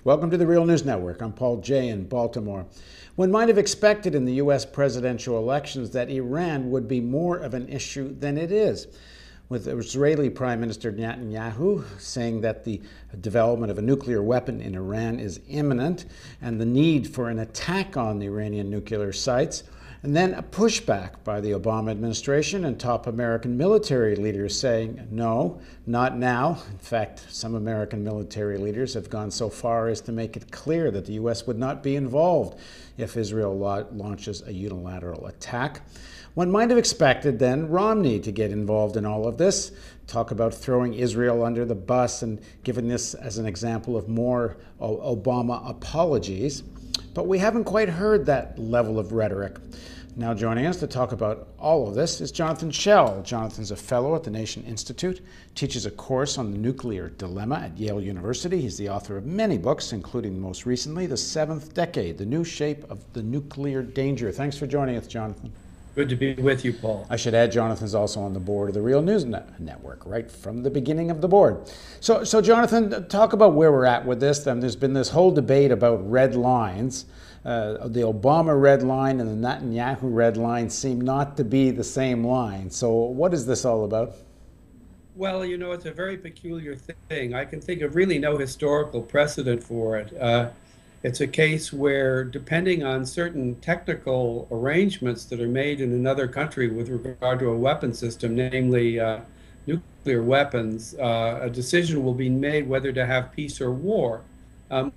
Welcome to the Real News Network. I'm Paul Jay in Baltimore. One might have expected in the U.S. presidential elections that Iran would be more of an issue than it is, with Israeli Prime Minister Netanyahu saying that the development of a nuclear weapon in Iran is imminent and the need for an attack on the Iranian nuclear sites, and then a pushback by the Obama administration and top American military leaders saying, no, not now. In fact, some American military leaders have gone so far as to make it clear that the U.S. would not be involved if Israel launches a unilateral attack. One might have expected then Romney to get involved in all of this, talk about throwing Israel under the bus and giving this as an example of more Obama apologies. But we haven't quite heard that level of rhetoric. Now joining us to talk about all of this is Jonathan Schell. Jonathan's a fellow at the Nation Institute, teaches a course on the nuclear dilemma at Yale University. He's the author of many books, including most recently, The Seventh Decade, The New Shape of the Nuclear Danger. Thanks for joining us, Jonathan. Good to be with you, Paul. I should add, Jonathan's also on the board of the Real News Network, right from the beginning of the board. So Jonathan, talk about where we're at with this. There's been this whole debate about red lines. The Obama red line and the Netanyahu red line seem not to be the same line. So what is this all about? Well, you know, it's a very peculiar thing. I can think of really no historical precedent for it. It's a case where, depending on certain technical arrangements that are made in another country with regard to a weapon system, namely nuclear weapons, a decision will be made whether to have peace or war.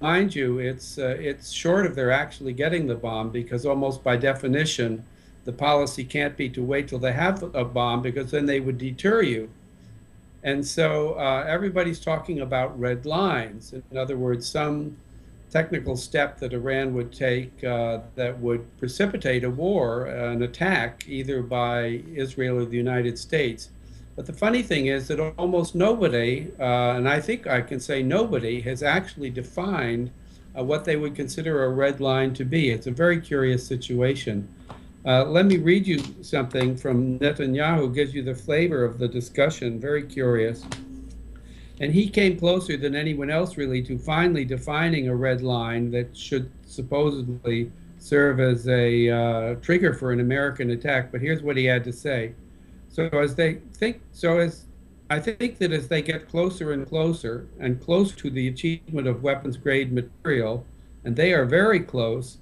Mind you, it's short of their actually getting the bomb, because almost by definition, the policy can't be to wait till they have a bomb, because then they would deter you. And so everybody's talking about red lines. In other words, some technical step that Iran would take that would precipitate a war, an attack, either by Israel or the United States. But the funny thing is that almost nobody, and I think I can say nobody, has actually defined what they would consider a red line to be. It's a very curious situation. Let me read you something from Netanyahu, gives you the flavor of the discussion, very curious. And he came closer than anyone else, really, to finally defining a red line that should supposedly serve as a trigger for an American attack. But here's what he had to say. I think that as they get closer and closer to the achievement of weapons-grade material, and they are very close,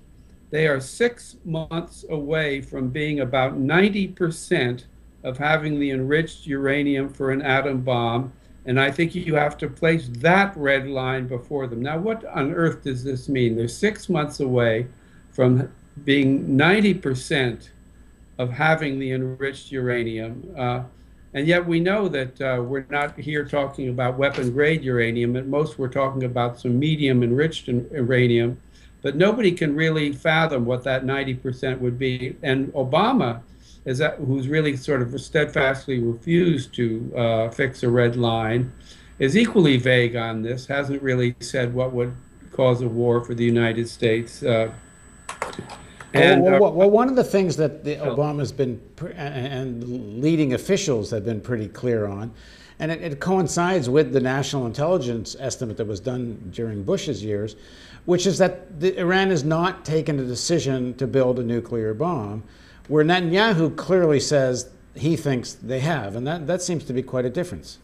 they are 6 months away from being about 90% of having the enriched uranium for an atom bomb. And I think you have to place that red line before them. Now, what on earth does this mean? They're 6 months away from being 90% of having the enriched uranium. And yet we know that we're not here talking about weapon-grade uranium. At most, we're talking about some medium-enriched uranium. But nobody can really fathom what that 90% would be. And Obama, who's really sort of steadfastly refused to fix a red line, is equally vague on this, hasn't really said what would cause a war for the United States. Well, one of the things that the Obama's been, and leading officials have been pretty clear on, and it coincides with the national intelligence estimate that was done during Bush's years, which is that Iran has not taken a decision to build a nuclear bomb, where Netanyahu clearly says he thinks they have, and that seems to be quite a difference.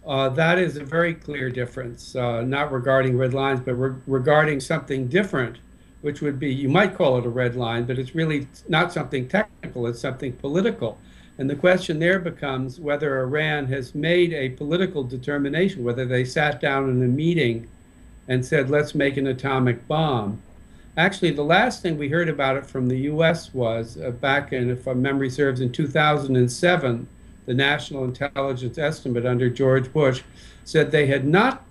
That is a very clear difference, not regarding red lines, but regarding something different, which would be, you might call it a red line, but it's really not something technical, it's something political. And the question there becomes whether Iran has made a political determination, whether they sat down in a meeting and said, let's make an atomic bomb. Actually, the last thing we heard about it from the U.S. was back in, if my memory serves, in 2007, the National Intelligence Estimate under George Bush said they had not,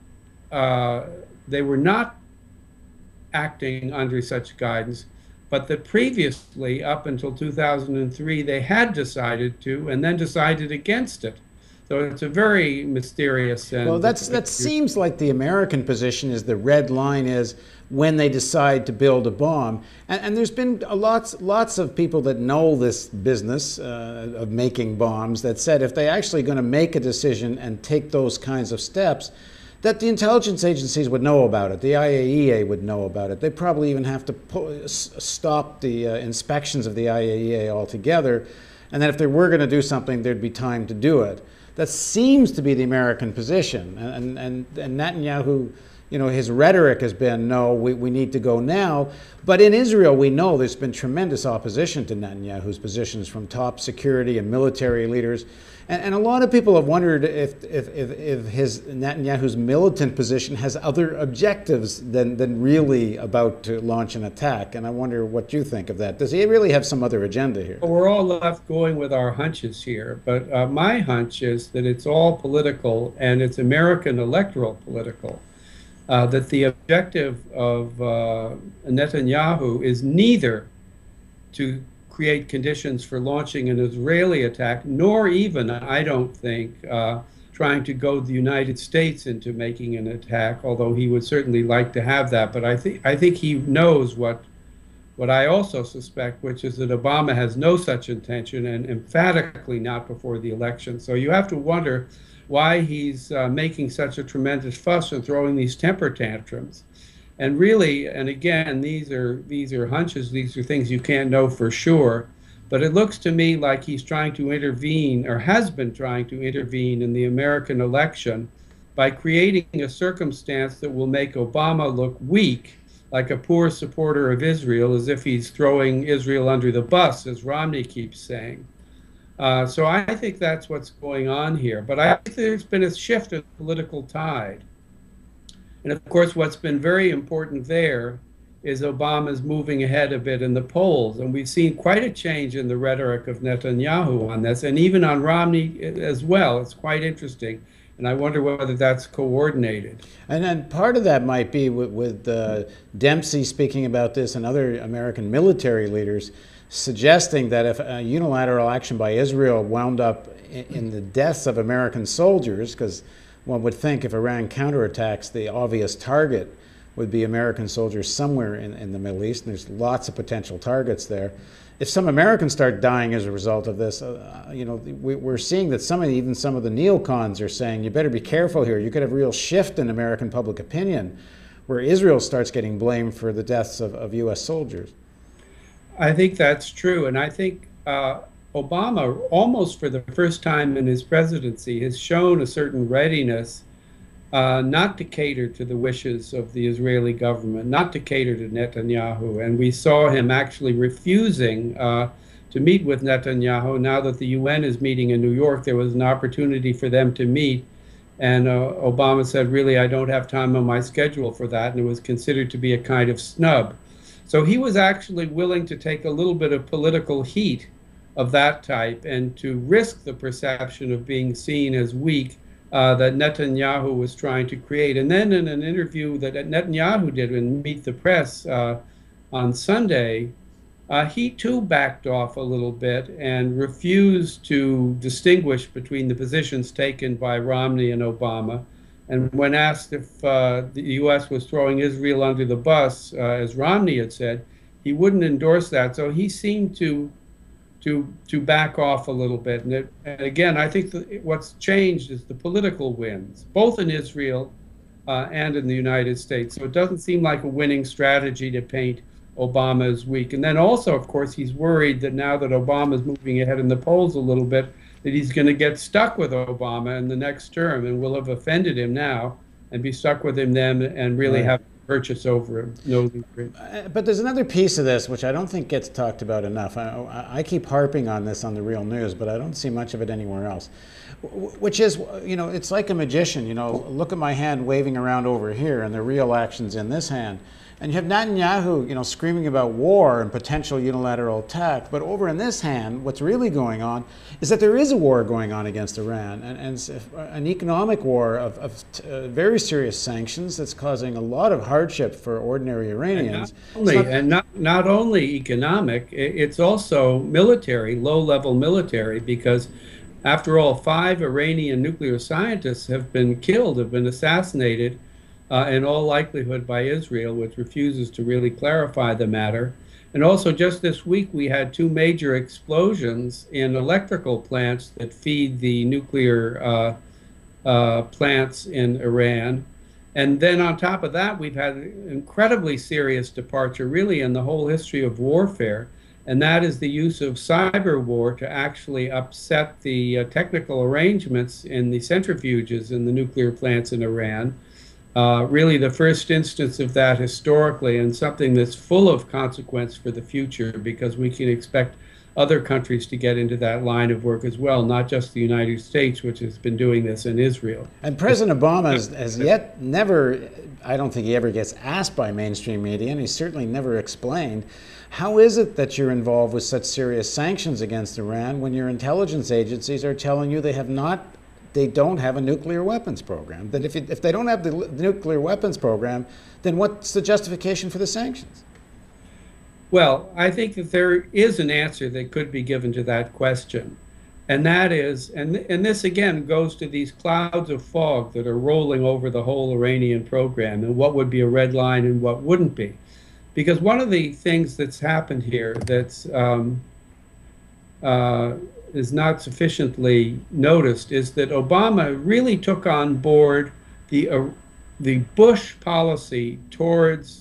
they were not acting under such guidance, but that previously, up until 2003, they had decided to, and then decided against it. So it's a very mysterious. Well, that seems like the American position is the red line is when they decide to build a bomb. And there's been lots of people that know this business of making bombs that said if they're actually going to make a decision and take those kinds of steps, that the intelligence agencies would know about it. The IAEA would know about it. They'd probably even have to stop the inspections of the IAEA altogether. And that if they were going to do something, there'd be time to do it. That seems to be the American position. And Netanyahu, you know, his rhetoric has been, no, we need to go now. But in Israel, we know there's been tremendous opposition to Netanyahu's positions from top security and military leaders. And a lot of people have wondered if Netanyahu's militant position has other objectives than really about to launch an attack. And I wonder what you think of that. Does he really have some other agenda here? Well, we're all left going with our hunches here, but my hunch is that it's all political, and it's American electoral political. That the objective of Netanyahu is neither to create conditions for launching an Israeli attack, nor even, I don't think, trying to goad the United States into making an attack, although he would certainly like to have that. But I think he knows what I also suspect, which is that Obama has no such intention, and emphatically not before the election. So you have to wonder why he's making such a tremendous fuss and throwing these temper tantrums. And really, and again, these are hunches, these are things you can't know for sure, but it looks to me like he's trying to intervene, or has been trying to intervene, in the American election by creating a circumstance that will make Obama look weak, like a poor supporter of Israel, as if he's throwing Israel under the bus, as Romney keeps saying. So I think that's what's going on here. But I think there's been a shift in political tide. And of course, what's been very important there is Obama's moving ahead a bit in the polls. And we've seen quite a change in the rhetoric of Netanyahu on this, and even on Romney as well. It's quite interesting. And I wonder whether that's coordinated. And then part of that might be with Dempsey speaking about this, and other American military leaders suggesting that if a unilateral action by Israel wound up in the deaths of American soldiers, because one would think if Iran counterattacks, the obvious target would be American soldiers somewhere in the Middle East, and there's lots of potential targets there. If some Americans start dying as a result of this, you know, we're seeing that even some of the neocons are saying, you better be careful here. You could have a real shift in American public opinion where Israel starts getting blamed for the deaths of U.S. soldiers. I think that's true. And I think Obama, almost for the first time in his presidency, has shown a certain readiness not to cater to the wishes of the Israeli government, not to cater to Netanyahu. And we saw him actually refusing to meet with Netanyahu. Now that the UN is meeting in New York, there was an opportunity for them to meet. And Obama said, really, I don't have time on my schedule for that. And it was considered to be a kind of snub. So he was actually willing to take a little bit of political heat of that type and to risk the perception of being seen as weak that Netanyahu was trying to create. And then in an interview that Netanyahu did in Meet the Press on Sunday, he too backed off a little bit and refused to distinguish between the positions taken by Romney and Obama. And when asked if the U.S. was throwing Israel under the bus, as Romney had said, he wouldn't endorse that. So he seemed to back off a little bit. And again, I think what's changed is the political winds, both in Israel and in the United States. So it doesn't seem like a winning strategy to paint Obama as weak. And then also, of course, he's worried that now that Obama's moving ahead in the polls a little bit, that he's going to get stuck with Obama in the next term, and will have offended him now and be stuck with him then and really have purchase over him. No, but there's another piece of this which I don't think gets talked about enough. I keep harping on this on the Real News, but I don't see much of it anywhere else. Which is, you know, it's like a magician. You know, look at my hand waving around over here, and the real action's in this hand. And you have Netanyahu, you know, screaming about war and potential unilateral attack. But over in this hand, what's really going on is that there is a war going on against Iran, and an economic war of very serious sanctions that's causing a lot of hardship for ordinary Iranians. And not only economic, it's also military, low-level military, because after all, 5 Iranian nuclear scientists have been killed, have been assassinated, in all likelihood by Israel, which refuses to really clarify the matter. And also just this week, we had 2 major explosions in electrical plants that feed the nuclear plants in Iran. And then on top of that, we've had an incredibly serious departure, really, in the whole history of warfare, and that is the use of cyber war to actually upset the technical arrangements in the centrifuges in the nuclear plants in Iran. Really, the first instance of that historically, and something that's full of consequence for the future, because we can expect other countries to get into that line of work as well, not just the United States, which has been doing this in Israel. And President Obama has yet never, I don't think he ever gets asked by mainstream media, and he's certainly never explained, how is it that you're involved with such serious sanctions against Iran when your intelligence agencies are telling you they don't have a nuclear weapons program? That if they don't have the nuclear weapons program, then what's the justification for the sanctions? Well, I think that there is an answer that could be given to that question. And that is, and this again goes to these clouds of fog that are rolling over the whole Iranian program, and what would be a red line and what wouldn't be. Because one of the things that's happened here that's is not sufficiently noticed is that Obama really took on board the Bush policy towards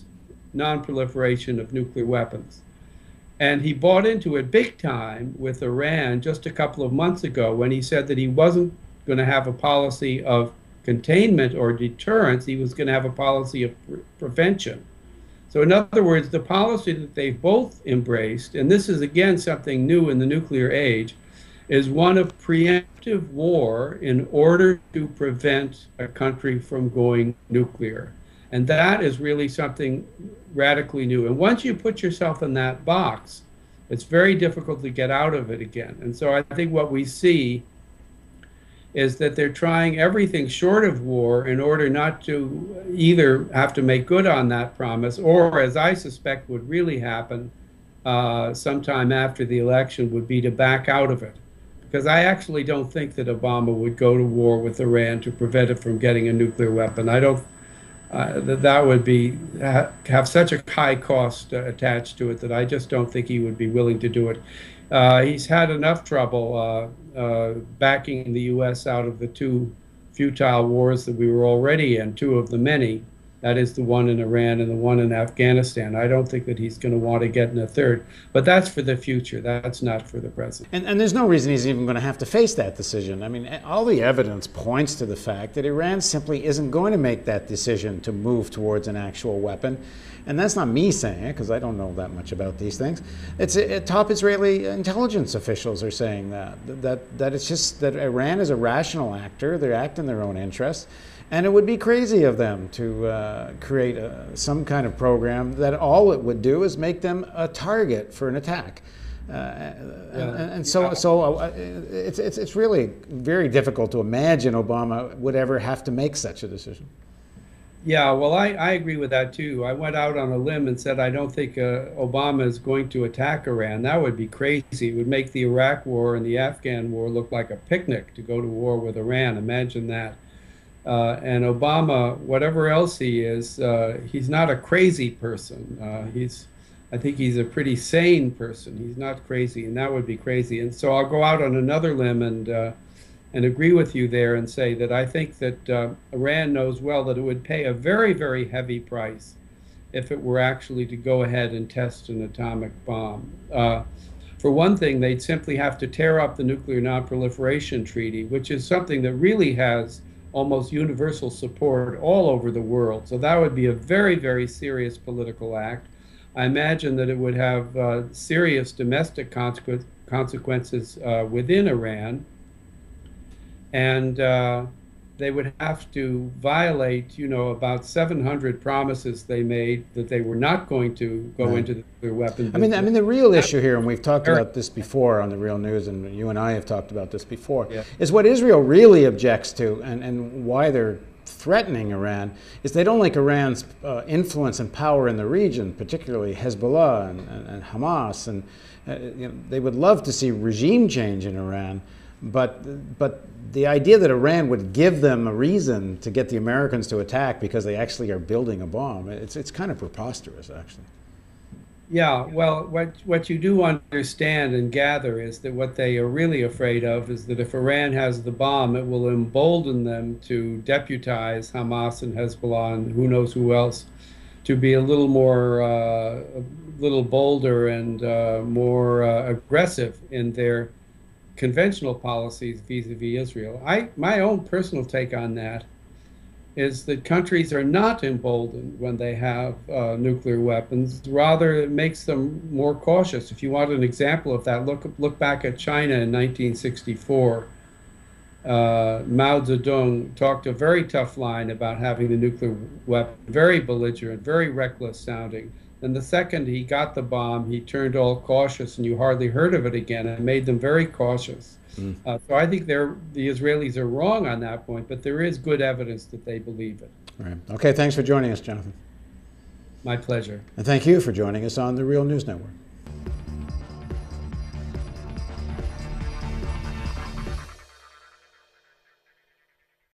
non-proliferation of nuclear weapons. And he bought into it big time with Iran just a couple of months ago when he said that he wasn't going to have a policy of containment or deterrence, he was going to have a policy of prevention. So in other words, the policy that they've both embraced, and this is again something new in the nuclear age, is one of preemptive war in order to prevent a country from going nuclear. And that is really something radically new. And once you put yourself in that box, it's very difficult to get out of it again. And so I think what we see is that they're trying everything short of war in order not to either have to make good on that promise, or, as I suspect would really happen sometime after the election, would be to back out of it. Because I actually don't think that Obama would go to war with Iran to prevent it from getting a nuclear weapon. I don't that would be have such a high cost attached to it that I just don't think he would be willing to do it. He's had enough trouble backing the U.S. out of the two futile wars that we were already in, two of the many. That is the one in Iran and the one in Afghanistan. I don't think that he's going to want to get in a third. But that's for the future. That's not for the present. And there's no reason he's even going to have to face that decision. I mean, all the evidence points to the fact that Iran simply isn't going to make that decision to move towards an actual weapon. And that's not me saying it, because I don't know that much about these things. It's top Israeli intelligence officials are saying that it's just that Iran is a rational actor. They act in their own interests. And it would be crazy of them to create some kind of program that all it would do is make them a target for an attack. It's really very difficult to imagine Obama would ever have to make such a decision. Yeah, well, I agree with that too. I went out on a limb and said I don't think Obama is going to attack Iran. That would be crazy. It would make the Iraq war and the Afghan war look like a picnic to go to war with Iran. Imagine that. And Obama, whatever else he is, he's not a crazy person. I think he's a pretty sane person. He's not crazy, and that would be crazy. And so I'll go out on another limb and agree with you there and say that I think that Iran knows well that it would pay a very, very heavy price if it were actually to go ahead and test an atomic bomb. For one thing, they'd simply have to tear up the Nuclear Non-Proliferation Treaty, which is something that really has almost universal support all over the world. So that would be a very, very serious political act. I imagine that it would have serious domestic consequences within Iran. And they would have to violate, about 700 promises they made that they were not going to go into their weapons. I mean, the real issue here, and we've talked about this before on the Real News, and you and I have talked about this before, is what Israel really objects to, and why they're threatening Iran, is they don't like Iran's influence and power in the region, particularly Hezbollah and Hamas, and they would love to see regime change in Iran. But the idea that Iran would give them a reason to get the Americans to attack because they actually are building a bomb, it's kind of preposterous, actually. Yeah, well, what you do understand and gather is that what they are really afraid of is that if Iran has the bomb, it will embolden them to deputize Hamas and Hezbollah and who knows who else to be a little bolder and more aggressive in their conventional policies vis-a-vis Israel. My own personal take on that is that countries are not emboldened when they have nuclear weapons. Rather, it makes them more cautious. If you want an example of that, look back at China in 1964. Mao Zedong talked a very tough line about having the nuclear weapon, very belligerent, very reckless sounding. And the second he got the bomb, he turned all cautious, and you hardly heard of it again. It made them very cautious. So I think the Israelis are wrong on that point, but there is good evidence that they believe it. Right. Okay, thanks for joining us, Jonathan. My pleasure. And thank you for joining us on the Real News Network.